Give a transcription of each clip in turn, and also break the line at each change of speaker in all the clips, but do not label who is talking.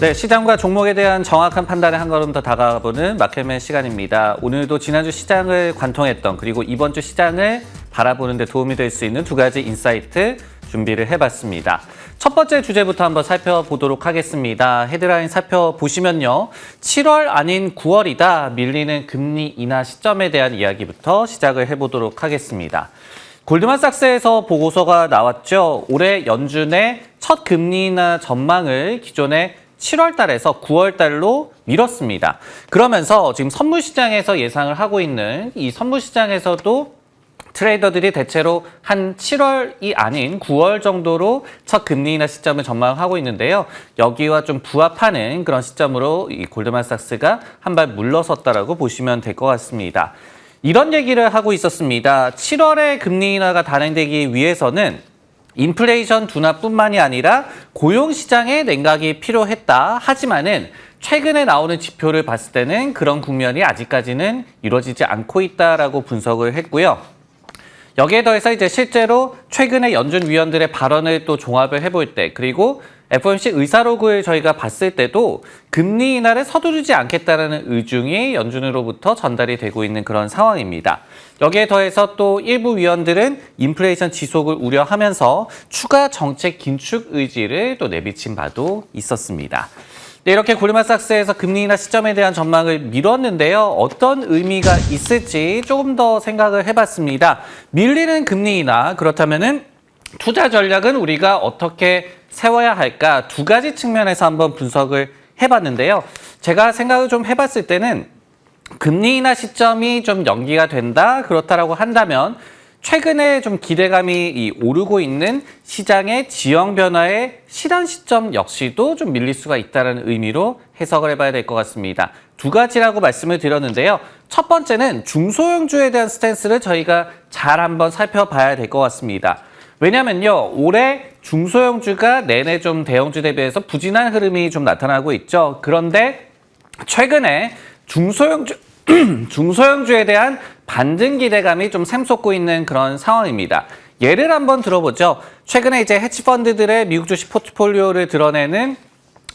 네, 시장과 종목에 대한 정확한 판단에 한 걸음 더 다가가보는 마켓맨 시간입니다. 오늘도 지난주 시장을 관통했던 그리고 이번 주 시장을 바라보는 데 도움이 될 수 있는 두 가지 인사이트 준비를 해봤습니다. 첫 번째 주제부터 한번 살펴보도록 하겠습니다. 헤드라인 살펴보시면요. 7월 아닌 9월이다. 밀리는 금리 인하 시점에 대한 이야기부터 시작을 해보도록 하겠습니다. 골드만삭스에서 보고서가 나왔죠. 올해 연준의 첫 금리 인하 전망을 기존에 7월 달에서 9월 달로 미뤘습니다. 그러면서 지금 선물 시장에서 예상을 하고 있는 이 선물 시장에서도 트레이더들이 대체로 한 7월이 아닌 9월 정도로 첫 금리 인하 시점을 전망하고 있는데요. 여기와 좀 부합하는 그런 시점으로 이 골드만삭스가 한 발 물러섰다라고 보시면 될 것 같습니다. 이런 얘기를 하고 있었습니다. 7월에 금리 인하가 단행되기 위해서는 인플레이션 둔화뿐만이 아니라 고용시장의 냉각이 필요했다. 하지만은 최근에 나오는 지표를 봤을 때는 그런 국면이 아직까지는 이루어지지 않고 있다라고 분석을 했고요. 여기에 더해서 이제 실제로 최근에 연준 위원들의 발언을 또 종합을 해볼 때, 그리고 FOMC 의사록을 저희가 봤을 때도 금리 인하를 서두르지 않겠다라는 의중이 연준으로부터 전달이 되고 있는 그런 상황입니다. 여기에 더해서 또 일부 위원들은 인플레이션 지속을 우려하면서 추가 정책 긴축 의지를 또 내비친 바도 있었습니다. 네, 이렇게 골드만삭스에서 금리 인하 시점에 대한 전망을 미뤘는데요. 어떤 의미가 있을지 조금 더 생각을 해봤습니다. 밀리는 금리 인하, 그렇다면은 투자 전략은 우리가 어떻게 세워야 할까? 두 가지 측면에서 한번 분석을 해봤는데요. 제가 생각을 좀 해봤을 때는 금리 인하 시점이 좀 연기가 된다, 그렇다라고 한다면 최근에 좀 기대감이 오르고 있는 시장의 지형 변화의 실현 시점 역시도 좀 밀릴 수가 있다는 의미로 해석을 해봐야 될 것 같습니다. 두 가지라고 말씀을 드렸는데요. 첫 번째는 중소형주에 대한 스탠스를 저희가 잘 한번 살펴봐야 될 것 같습니다. 왜냐면요, 올해 중소형주가 내내 좀 대형주 대비해서 부진한 흐름이 좀 나타나고 있죠. 그런데 최근에 중소형주에 대한 반등 기대감이 좀 샘솟고 있는 그런 상황입니다. 예를 한번 들어보죠. 최근에 이제 헤지펀드들의 미국 주식 포트폴리오를 드러내는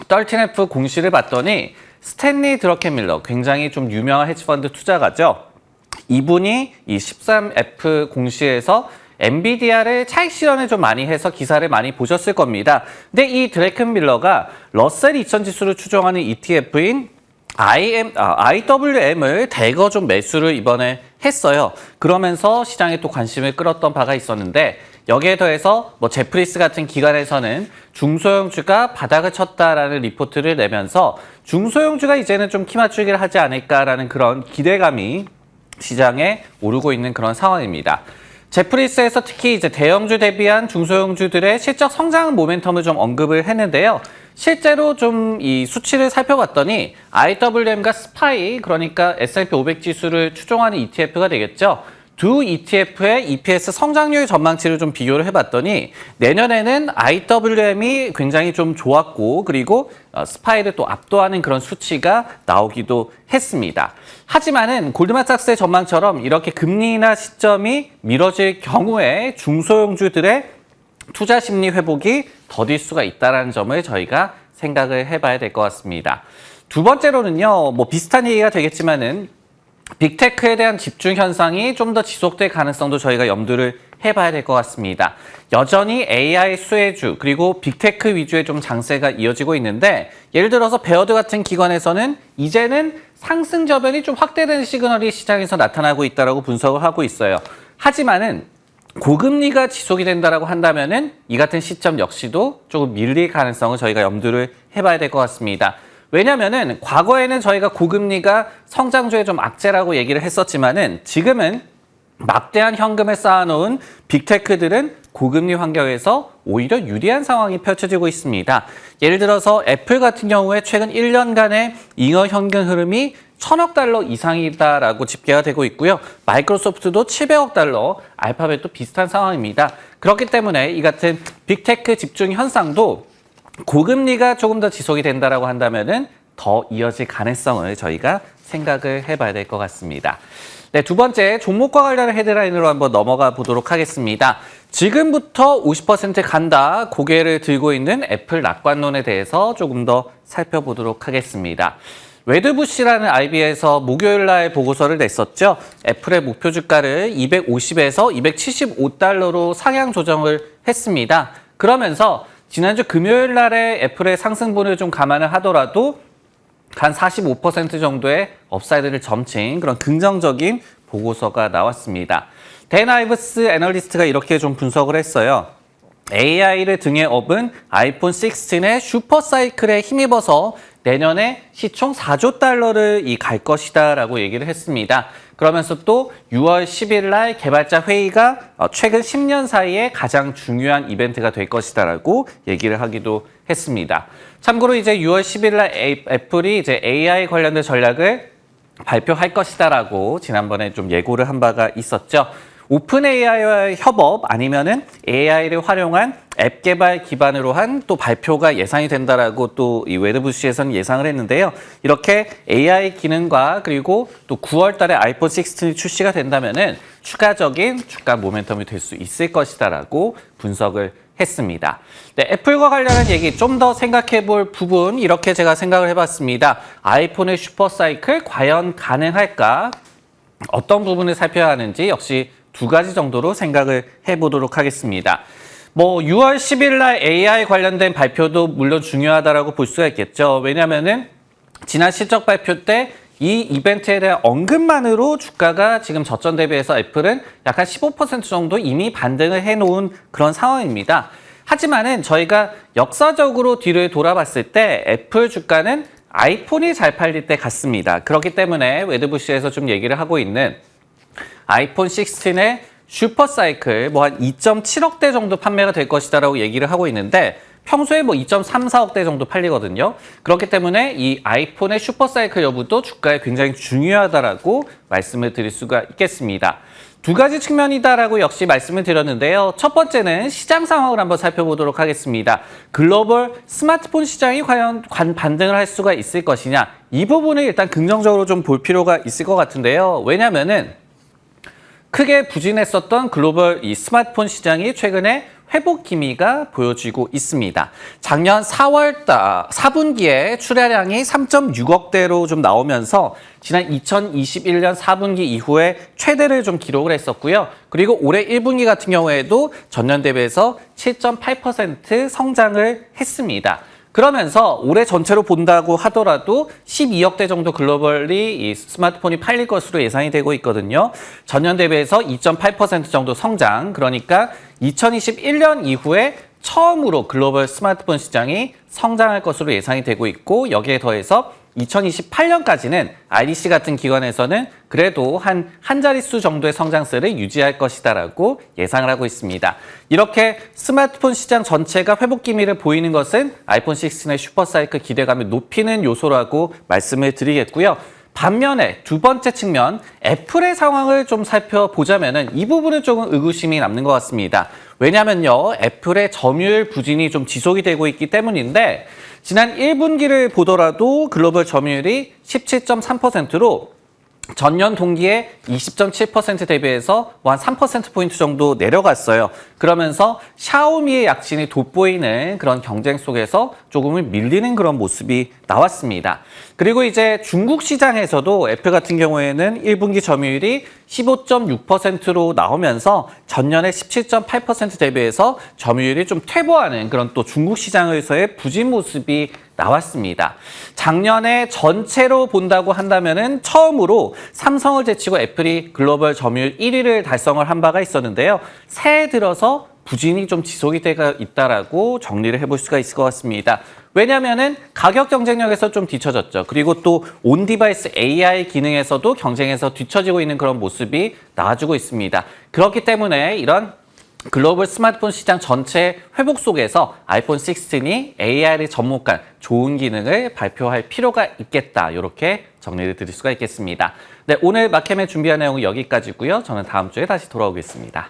13F 공시를 봤더니 스탠리 드러켄밀러, 굉장히 좀 유명한 헤지펀드 투자가죠. 이분이 이 13F 공시에서 엔비디아를 차익 실현을 좀 많이 해서 기사를 많이 보셨을 겁니다. 근데 이 드래켄밀러가 러셀 2000 지수를 추종하는 ETF인 IWM을 대거 좀 매수를 이번에 했어요. 그러면서 시장에 또 관심을 끌었던 바가 있었는데, 여기에 더해서 뭐 제프리스 같은 기관에서는 중소형주가 바닥을 쳤다라는 리포트를 내면서 중소형주가 이제는 좀 키 맞추기를 하지 않을까라는 그런 기대감이 시장에 오르고 있는 그런 상황입니다. 제프리스에서 특히 이제 대형주 대비한 중소형주들의 실적 성장 모멘텀을 좀 언급을 했는데요. 실제로 좀 이 수치를 살펴봤더니 IWM과 스파이, 그러니까 S&P 500 지수를 추종하는 ETF가 되겠죠. 두 ETF의 EPS 성장률 전망치를 좀 비교를 해봤더니 내년에는 IWM이 굉장히 좀 좋았고, 그리고 스파이를 또 압도하는 그런 수치가 나오기도 했습니다. 하지만은 골드만삭스의 전망처럼 이렇게 금리 인하 시점이 미뤄질 경우에 중소형주들의 투자 심리 회복이 더딜 수가 있다는 점을 저희가 생각을 해봐야 될 것 같습니다. 두 번째로는요, 뭐 비슷한 얘기가 되겠지만은 빅테크에 대한 집중 현상이 좀 더 지속될 가능성도 저희가 염두를 해봐야 될 것 같습니다. 여전히 AI 수혜주, 그리고 빅테크 위주의 좀 장세가 이어지고 있는데, 예를 들어서 베어드 같은 기관에서는 이제는 상승 저변이 좀 확대되는 시그널이 시장에서 나타나고 있다고 분석을 하고 있어요. 하지만은 고금리가 지속이 된다고 한다면은 이 같은 시점 역시도 조금 밀릴 가능성을 저희가 염두를 해봐야 될 것 같습니다. 왜냐면은 과거에는 저희가 고금리가 성장주의 좀 악재라고 얘기를 했었지만은 지금은 막대한 현금을 쌓아놓은 빅테크들은 고금리 환경에서 오히려 유리한 상황이 펼쳐지고 있습니다. 예를 들어서 애플 같은 경우에 최근 1년간의 잉여 현금 흐름이 1000억 달러 이상이다라고 집계가 되고 있고요. 마이크로소프트도 700억 달러, 알파벳도 비슷한 상황입니다. 그렇기 때문에 이 같은 빅테크 집중 현상도 고금리가 조금 더 지속이 된다라고 한다면은 더 이어질 가능성을 저희가 생각을 해봐야 될 것 같습니다. 네, 두 번째 종목과 관련한 헤드라인으로 한번 넘어가 보도록 하겠습니다. 지금부터 50% 간다 고개를 들고 있는 애플 낙관론에 대해서 조금 더 살펴보도록 하겠습니다. 웨드부시라는 IB에서 목요일 날 보고서를 냈었죠. 애플의 목표 주가를 250에서 275달러로 상향 조정을 했습니다. 그러면서 지난주 금요일 날에 애플의 상승분을 좀 감안을 하더라도 한 45% 정도의 업사이드를 점친 그런 긍정적인 보고서가 나왔습니다. 댄 아이브스 애널리스트가 이렇게 좀 분석을 했어요. AI를 등에 업은 아이폰 16의 슈퍼사이클에 힘입어서 내년에 시총 4조 달러를 갈 것이다 라고 얘기를 했습니다. 그러면서 또 6월 10일 날 개발자 회의가 최근 10년 사이에 가장 중요한 이벤트가 될 것이다 라고 얘기를 하기도 했습니다. 참고로 이제 6월 10일 날 애플이 이제 AI 관련된 전략을 발표할 것이다 라고 지난번에 좀 예고를 한 바가 있었죠. 오픈 AI와의 협업 아니면은 AI를 활용한 앱 개발 기반으로 한 또 발표가 예상이 된다라고 또 이 웨드부시에서는 예상을 했는데요. 이렇게 AI 기능과 그리고 또 9월 달에 아이폰 16이 출시가 된다면은 추가적인 주가 모멘텀이 될 수 있을 것이다라고 분석을 했습니다. 네, 애플과 관련한 얘기 좀 더 생각해 볼 부분 이렇게 제가 생각을 해봤습니다. 아이폰의 슈퍼사이클 과연 가능할까? 어떤 부분을 살펴야 하는지 역시 두 가지 정도로 생각을 해보도록 하겠습니다. 6월 10일 날 AI 관련된 발표도 물론 중요하다고 볼 수가 있겠죠. 왜냐하면은 지난 실적 발표 때 이 이벤트에 대한 언급만으로 주가가 지금 저점 대비해서 애플은 약간 15% 정도 이미 반등을 해놓은 그런 상황입니다. 하지만은 저희가 역사적으로 뒤를 돌아봤을 때 애플 주가는 아이폰이 잘 팔릴 때 같습니다. 그렇기 때문에 웨드부시에서 좀 얘기를 하고 있는 아이폰 16의 슈퍼사이클 한 2.7억대 정도 판매가 될 것이다라고 얘기를 하고 있는데 평소에 2.34억대 정도 팔리거든요. 그렇기 때문에 이 아이폰의 슈퍼사이클 여부도 주가에 굉장히 중요하다라고 말씀을 드릴 수가 있겠습니다. 두 가지 측면이다라고 역시 말씀을 드렸는데요. 첫 번째는 시장 상황을 한번 살펴보도록 하겠습니다. 글로벌 스마트폰 시장이 과연 반등을 할 수가 있을 것이냐 이 부분을 일단 긍정적으로 좀 볼 필요가 있을 것 같은데요. 왜냐하면은 크게 부진했었던 글로벌 이 스마트폰 시장이 최근에 회복 기미가 보여지고 있습니다. 작년 4분기에 출하량이 3.6억대로 좀 나오면서 지난 2021년 4분기 이후에 최대를 좀 기록을 했었고요. 그리고 올해 1분기 같은 경우에도 전년 대비해서 7.8% 성장을 했습니다. 그러면서 올해 전체로 본다고 하더라도 12억대 정도 글로벌리 이 스마트폰이 팔릴 것으로 예상이 되고 있거든요. 전년 대비해서 2.8% 정도 성장, 그러니까 2021년 이후에 처음으로 글로벌 스마트폰 시장이 성장할 것으로 예상이 되고 있고 여기에 더해서 2028년까지는 IDC 같은 기관에서는 그래도 한 자릿수 정도의 성장세를 유지할 것이다라고 예상을 하고 있습니다. 이렇게 스마트폰 시장 전체가 회복 기미를 보이는 것은 아이폰 16의 슈퍼사이클 기대감을 높이는 요소라고 말씀을 드리겠고요. 반면에 두 번째 측면 애플의 상황을 좀 살펴보자면은 이 부분은 조금 의구심이 남는 것 같습니다. 왜냐면요, 애플의 점유율 부진이 좀 지속이 되고 있기 때문인데 지난 1분기를 보더라도 글로벌 점유율이 17.3%로 전년 동기에 20.7% 대비해서 한 3%포인트 정도 내려갔어요. 그러면서 샤오미의 약진이 돋보이는 그런 경쟁 속에서 조금은 밀리는 그런 모습이 나왔습니다. 그리고 이제 중국 시장에서도 애플 같은 경우에는 1분기 점유율이 15.6%로 나오면서 전년에 17.8% 대비해서 점유율이 좀 퇴보하는 그런 또 중국 시장에서의 부진 모습이 나왔습니다. 작년에 전체로 본다고 한다면은 처음으로 삼성을 제치고 애플이 글로벌 점유율 1위를 달성을 한 바가 있었는데요. 새해 들어서 부진이 좀 지속이 되고 있다라고 정리를 해볼 수가 있을 것 같습니다. 왜냐하면은 가격 경쟁력에서 좀 뒤처졌죠. 그리고 또 온디바이스 AI 기능에서도 경쟁에서 뒤처지고 있는 그런 모습이 나와주고 있습니다. 그렇기 때문에 이런 글로벌 스마트폰 시장 전체 회복 속에서 아이폰 16이 AI를 접목한 좋은 기능을 발표할 필요가 있겠다. 이렇게 정리를 드릴 수가 있겠습니다. 네, 오늘 마켓맨 준비한 내용은 여기까지고요. 저는 다음 주에 다시 돌아오겠습니다.